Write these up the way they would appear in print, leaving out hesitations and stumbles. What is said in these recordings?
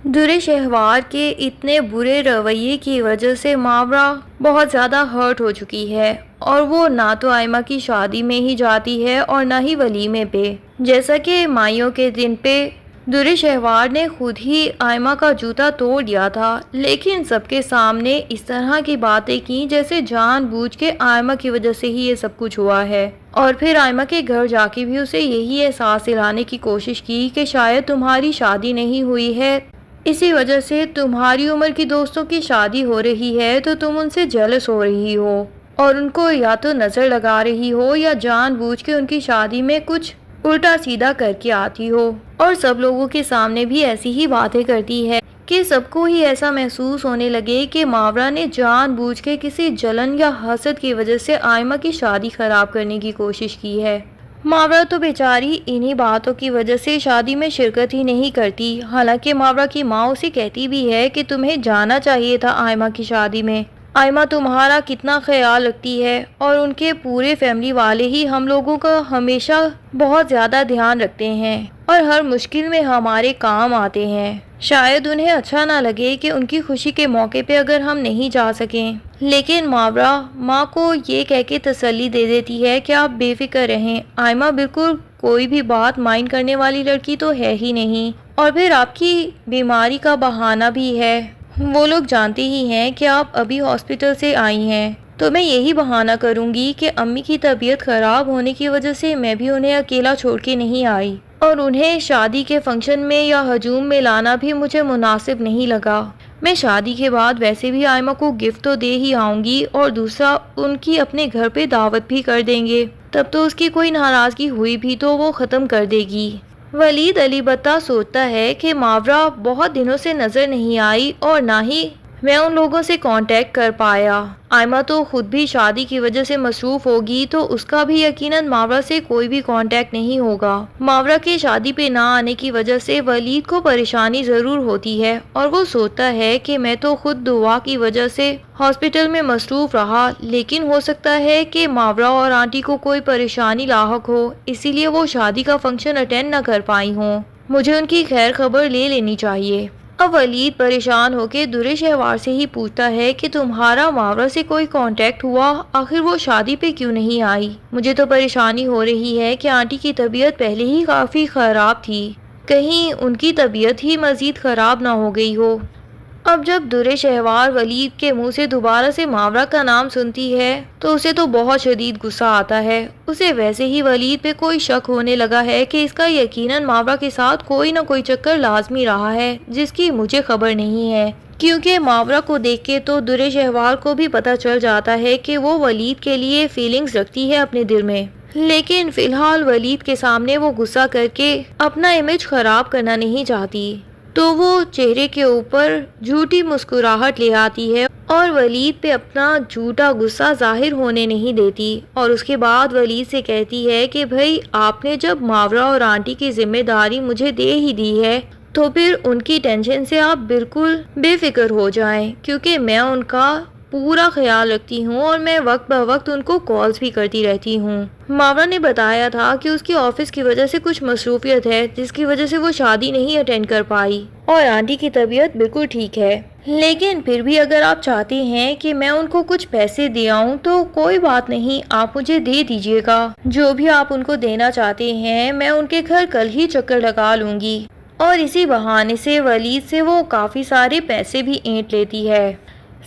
درِ شہوار کے اتنے برے رویے کی وجہ سے ماورا بہت زیادہ ہرٹ ہو چکی ہے، اور وہ نہ تو آئمہ کی شادی میں ہی جاتی ہے اور نہ ہی ولیمے پہ۔ جیسا کہ مائیوں کے دن پہ درِ شہوار نے خود ہی آئمہ کا جوتا توڑ دیا تھا، لیکن سب کے سامنے اس طرح کی باتیں کی جیسے جان بوجھ کے آئمہ کی وجہ سے ہی یہ سب کچھ ہوا ہے، اور پھر آئمہ کے گھر جا کے بھی اسے یہی احساس دلانے کی کوشش کی کہ شاید تمہاری شادی نہیں ہوئی ہے، اسی وجہ سے تمہاری عمر کی دوستوں کی شادی ہو رہی ہے تو تم ان سے جیلس ہو رہی ہو، اور ان کو یا تو نظر لگا رہی ہو یا جان بوجھ کے ان کی شادی میں کچھ الٹا سیدھا کر کے آتی ہو، اور سب لوگوں کے سامنے بھی ایسی ہی باتیں کرتی ہے کہ سب کو ہی ایسا محسوس ہونے لگے کہ ماورا نے جان بوجھ کے کسی جلن یا حسد کی وجہ سے آئمہ کی شادی خراب کرنے کی کوشش کی ہے۔ ماورا تو بیچاری انہی باتوں کی وجہ سے شادی میں شرکت ہی نہیں کرتی، حالانکہ ماورا کی ماں اسے کہتی بھی ہے کہ تمہیں جانا چاہیے تھا آئمہ کی شادی میں، آئمہ تمہارا کتنا خیال رکھتی ہے، اور ان کے پورے فیملی والے ہی ہم لوگوں کا ہمیشہ بہت زیادہ دھیان رکھتے ہیں اور ہر مشکل میں ہمارے کام آتے ہیں۔ شاید انہیں اچھا نہ لگے کہ ان کی خوشی کے موقع پہ اگر ہم نہیں جا سکیں، لیکن ماورا ماں کو یہ کہہ کے تسلی دے دیتی ہے کہ آپ بے فکر رہیں، آئمہ بالکل کوئی بھی بات مائنڈ کرنے والی لڑکی تو ہے ہی نہیں، اور پھر آپ کی بیماری کا بہانہ بھی ہے، وہ لوگ جانتے ہی ہیں کہ آپ ابھی ہاسپٹل سے آئی ہیں، تو میں یہی بہانہ کروں گی کہ امی کی طبیعت خراب ہونے کی وجہ سے میں بھی انہیں اکیلا چھوڑ کے نہیں آئی، اور انہیں شادی کے فنکشن میں یا ہجوم میں لانا بھی مجھے مناسب نہیں لگا۔ میں شادی کے بعد ویسے بھی آئمہ کو گفٹ تو دے ہی آؤں گی، اور دوسرا ان کی اپنے گھر پہ دعوت بھی کر دیں گے، تب تو اس کی کوئی ناراضگی ہوئی بھی تو وہ ختم کر دے گی۔ ولید علی بتہ سوچتا ہے کہ ماورا بہت دنوں سے نظر نہیں آئی اور نہ ہی میں ان لوگوں سے کانٹیکٹ کر پایا، آئمہ تو خود بھی شادی کی وجہ سے مصروف ہوگی تو اس کا بھی یقیناً ماورا سے کوئی بھی کانٹیکٹ نہیں ہوگا۔ ماورا کے شادی پہ نہ آنے کی وجہ سے ولید کو پریشانی ضرور ہوتی ہے، اور وہ سوچتا ہے کہ میں تو خود دعا کی وجہ سے ہاسپٹل میں مصروف رہا، لیکن ہو سکتا ہے کہ ماورا اور آنٹی کو کوئی پریشانی لاحق ہو، اسی لیے وہ شادی کا فنکشن اٹینڈ نہ کر پائی ہوں، مجھے ان کی خیر خبر لے لینی چاہیے۔ اب ولید پریشان ہو کے درِ شہوار سے ہی پوچھتا ہے کہ تمہارا ماورا سے کوئی کانٹیکٹ ہوا، آخر وہ شادی پہ کیوں نہیں آئی؟ مجھے تو پریشانی ہو رہی ہے کہ آنٹی کی طبیعت پہلے ہی کافی خراب تھی، کہیں ان کی طبیعت ہی مزید خراب نہ ہو گئی ہو۔ اب جب درِ شہوار ولید کے منہ سے دوبارہ سے ماورا کا نام سنتی ہے تو اسے تو بہت شدید غصہ آتا ہے، اسے ویسے ہی ولید پہ کوئی شک ہونے لگا ہے کہ اس کا یقیناً ماورا کے ساتھ کوئی نہ کوئی چکر لازمی رہا ہے جس کی مجھے خبر نہیں ہے، کیونکہ ماورا کو دیکھ کے تو درِ شہوار کو بھی پتہ چل جاتا ہے کہ وہ ولید کے لیے فیلنگز رکھتی ہے اپنے دل میں، لیکن فی الحال ولید کے سامنے وہ غصہ کر کے اپنا امیج خراب کرنا نہیں چاہتی، تو وہ چہرے کے اوپر جھوٹی مسکراہٹ لے آتی ہے اور ولید پہ اپنا جھوٹا غصہ ظاہر ہونے نہیں دیتی، اور اس کے بعد ولید سے کہتی ہے کہ بھائی آپ نے جب ماورا اور آنٹی کی ذمہ داری مجھے دے ہی دی ہے تو پھر ان کی ٹینشن سے آپ بالکل بے فکر ہو جائیں، کیونکہ میں ان کا پورا خیال رکھتی ہوں اور میں وقت بہ وقت ان کو کالز بھی کرتی رہتی ہوں۔ ماورا نے بتایا تھا کہ اس کی آفس کی وجہ سے کچھ مصروفیت ہے جس کی وجہ سے وہ شادی نہیں اٹینڈ کر پائی، اور آنٹی کی طبیعت بالکل ٹھیک ہے، لیکن پھر بھی اگر آپ چاہتے ہیں کہ میں ان کو کچھ پیسے دے آؤں تو کوئی بات نہیں، آپ مجھے دے دیجیے گا، جو بھی آپ ان کو دینا چاہتے ہیں میں ان کے گھر کل ہی چکر لگا لوں گی، اور اسی بہانے سے ولید سے وہ کافی سارے پیسے بھی اینٹ لیتی ہے،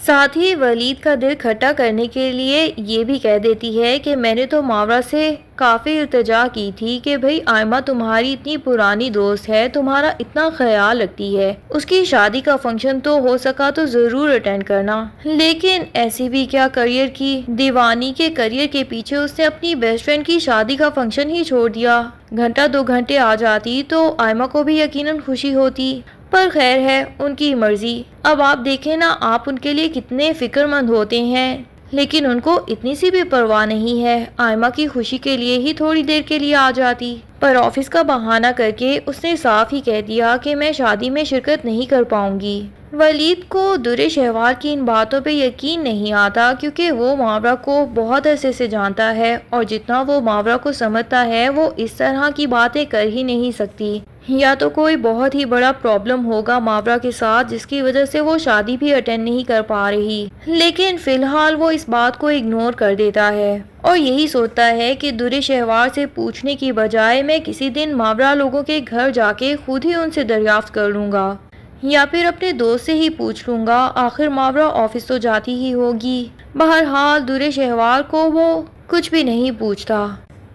ساتھ ہی ولید کا دل کھٹا کرنے کے لیے یہ بھی کہہ دیتی ہے کہ میں نے تو ماورا سے کافی التجا کی تھی کہ بھئی آئمہ تمہاری اتنی پرانی دوست ہے، تمہارا اتنا خیال رکھتی ہے، اس کی شادی کا فنکشن تو ہو سکا تو ضرور اٹینڈ کرنا، لیکن ایسی بھی کیا کریئر کی دیوانی کے کریئر کے پیچھے اس نے اپنی بیسٹ فرینڈ کی شادی کا فنکشن ہی چھوڑ دیا، گھنٹہ 2 گھنٹے آ جاتی تو آئمہ کو بھی یقیناً خوشی ہوتی، پر خیر ہے ان کی مرضی۔ اب آپ دیکھیں نا آپ ان کے لیے کتنے فکر مند ہوتے ہیں، لیکن ان کو اتنی سی بھی پرواہ نہیں ہے، آئمہ کی خوشی کے لیے ہی تھوڑی دیر کے لیے آ جاتی، پر آفس کا بہانہ کر کے اس نے صاف ہی کہہ دیا کہ میں شادی میں شرکت نہیں کر پاؤں گی۔ ولید کو درِ شہوار کی ان باتوں پہ یقین نہیں آتا، کیونکہ وہ ماورا کو بہت عرصے سے جانتا ہے اور جتنا وہ ماورا کو سمجھتا ہے وہ اس طرح کی باتیں کر ہی نہیں سکتی، یا تو کوئی بہت ہی بڑا پرابلم ہوگا ماورا کے ساتھ جس کی وجہ سے وہ شادی بھی اٹینڈ نہیں کر پا رہی، لیکن فی الحال وہ اس بات کو اگنور کر دیتا ہے اور یہی سوچتا ہے کہ درِ شہوار سے پوچھنے کی بجائے میں کسی دن ماورا لوگوں کے گھر جا کے خود ہی ان سے دریافت کر لوں گا، یا پھر اپنے دوست سے ہی پوچھ لوں گا، آخر ماورا آفس تو جاتی ہی ہوگی۔ بہرحال درِ شہوار کو وہ کچھ بھی نہیں پوچھتا،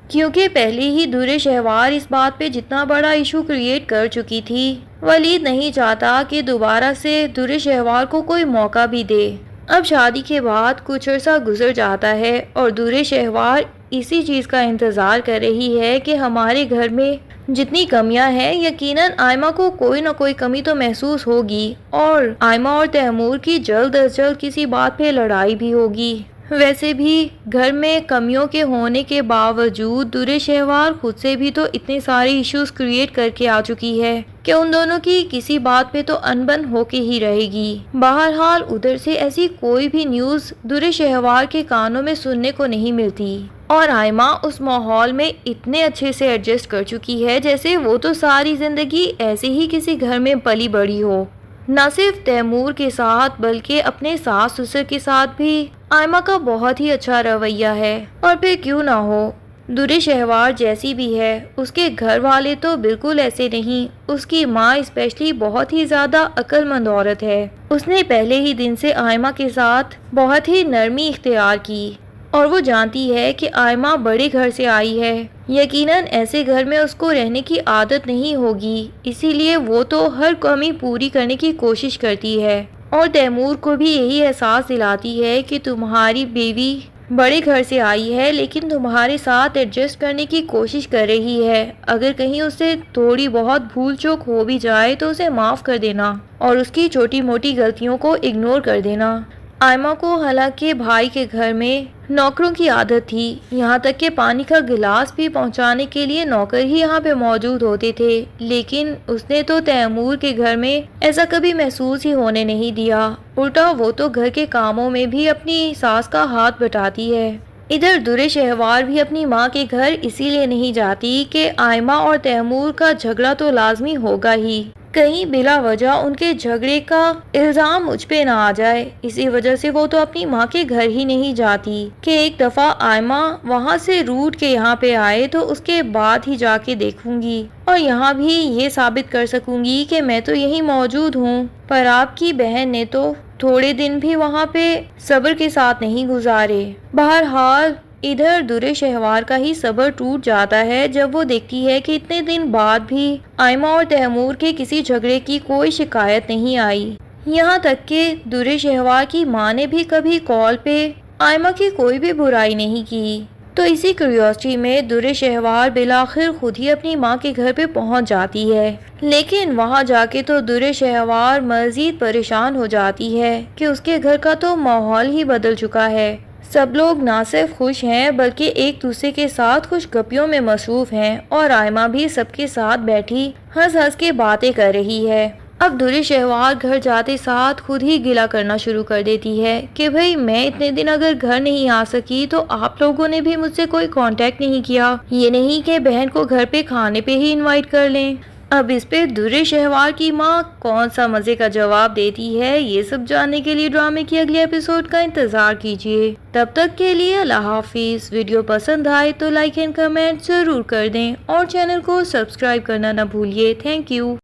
کیونکہ پہلے ہی درِ شہوار اس بات پہ جتنا بڑا ایشو کریٹ کر چکی تھی۔ ولید نہیں چاہتا کہ دوبارہ سے درِ شہوار کو کوئی موقع بھی دے۔ اب شادی کے بعد کچھ عرصہ گزر جاتا ہے اور درِ شہوار اسی چیز کا انتظار کر رہی ہے کہ ہمارے گھر میں جتنی کمیاں ہیں یقیناً آئمہ کو کوئی نہ کوئی کمی تو محسوس ہوگی، اور آئمہ اور تیمور کی جلد از جلد کسی بات پہ لڑائی بھی ہوگی۔ ویسے بھی گھر میں کمیوں کے ہونے کے باوجود درِ شہوار خود سے بھی تو اتنے سارے ایشوز کریٹ کر کے آ چکی ہے کہ ان دونوں کی کسی بات پہ تو انبن ہو کے ہی رہے گی۔ بہرحال ادھر سے ایسی کوئی بھی نیوز درِ شہوار کے کانوں میں سننے کو نہیں ملتی، اور آئمہ اس ماحول میں اتنے اچھے سے ایڈجسٹ کر چکی ہے جیسے وہ تو ساری زندگی ایسے ہی کسی گھر میں پلی بڑھی ہو۔ نہ صرف تیمور کے ساتھ بلکہ اپنے ساس سسر کے ساتھ بھی آئمہ کا بہت ہی اچھا رویہ ہے، اور پھر کیوں نہ ہو، درِ شہوار جیسی بھی ہے اس کے گھر والے تو بالکل ایسے نہیں۔ اس کی ماں اسپیشلی بہت ہی زیادہ عقل مند عورت ہے، اس نے پہلے ہی دن سے آئمہ کے ساتھ بہت ہی نرمی اختیار کی، اور وہ جانتی ہے کہ آئمہ بڑے گھر سے آئی ہے، یقیناً ایسے گھر میں اس کو رہنے کی عادت نہیں ہوگی، اسی لیے وہ تو ہر کمی پوری کرنے کی کوشش کرتی ہے، اور تیمور کو بھی یہی احساس دلاتی ہے کہ تمہاری بیوی بڑے گھر سے آئی ہے لیکن تمہارے ساتھ ایڈجسٹ کرنے کی کوشش کر رہی ہے، اگر کہیں اس سے تھوڑی بہت بھول چوک ہو بھی جائے تو اسے معاف کر دینا اور اس کی چھوٹی موٹی غلطیوں کو اگنور کر دینا۔ آئمہ کو حالانکہ بھائی کے گھر میں نوکروں کی عادت تھی، یہاں تک کہ پانی کا گلاس بھی پہنچانے کے لیے نوکر ہی یہاں پہ موجود ہوتے تھے، لیکن اس نے تو تیمور کے گھر میں ایسا کبھی محسوس ہی ہونے نہیں دیا، الٹا وہ تو گھر کے کاموں میں بھی اپنی ساس کا ہاتھ بٹاتی ہے۔ ادھر درِ شہوار بھی اپنی ماں کے گھر اسی لیے نہیں جاتی کہ آئمہ اور تیمور کا جھگڑا تو لازمی ہوگا ہی، کہیں بلا وجہ ان کے جھگڑے کا الزام مجھ پہ نہ آ جائے، اسی وجہ سے وہ تو اپنی ماں کے گھر ہی نہیں جاتی کہ ایک دفعہ آئمہ وہاں سے روٹ کے یہاں پہ آئے تو اس کے بعد ہی جا کے دیکھوں گی، اور یہاں بھی یہ ثابت کر سکوں گی کہ میں تو یہیں موجود ہوں۔ پر آپ کی بہن نے تو تھوڑے دن بھی وہاں پہ صبر کے ساتھ نہیں گزارے۔ بہرحال ادھر درِ شہوار کا ہی صبر ٹوٹ جاتا ہے جب وہ دیکھتی ہے کہ اتنے دن بعد بھی آئمہ اور تیمور کے کسی جھگڑے کی کوئی شکایت نہیں آئی، یہاں تک کہ درِ شہوار کی ماں نے بھی کبھی کال پہ آئمہ کی کوئی بھی برائی نہیں کی۔ تو اسی کیوریوسٹی میں درِ شہوار بالآخر خود ہی اپنی ماں کے گھر پہ پہنچ جاتی ہے، لیکن وہاں جا کے تو درِ شہوار مزید پریشان ہو جاتی ہے کہ اس کے گھر کا تو ماحول ہی بدل چکا ہے، سب لوگ نہ صرف خوش ہیں بلکہ ایک دوسرے کے ساتھ خوش گپیوں میں مصروف ہیں، اور آئمہ بھی سب کے ساتھ بیٹھی ہنس ہنس کے باتیں کر رہی ہے۔ اب درِ شہوار گھر جاتے ساتھ خود ہی گلہ کرنا شروع کر دیتی ہے کہ بھئی میں اتنے دن اگر گھر نہیں آ سکی تو آپ لوگوں نے بھی مجھ سے کوئی کانٹیکٹ نہیں کیا، یہ نہیں کہ بہن کو گھر پہ کھانے پہ ہی انوائٹ کر لیں۔ اب اس پہ درِ شہوار کی ماں کون سا مزے کا جواب دیتی ہے، یہ سب جاننے کے لیے ڈرامے کے اگلے ایپیسوڈ کا انتظار کیجیے۔ تب تک کے لیے اللہ حافظ۔ ویڈیو پسند آئے تو لائک اینڈ کمنٹ ضرور کر دیں اور چینل کو سبسکرائب کرنا نہ بھولیے۔ Thank you.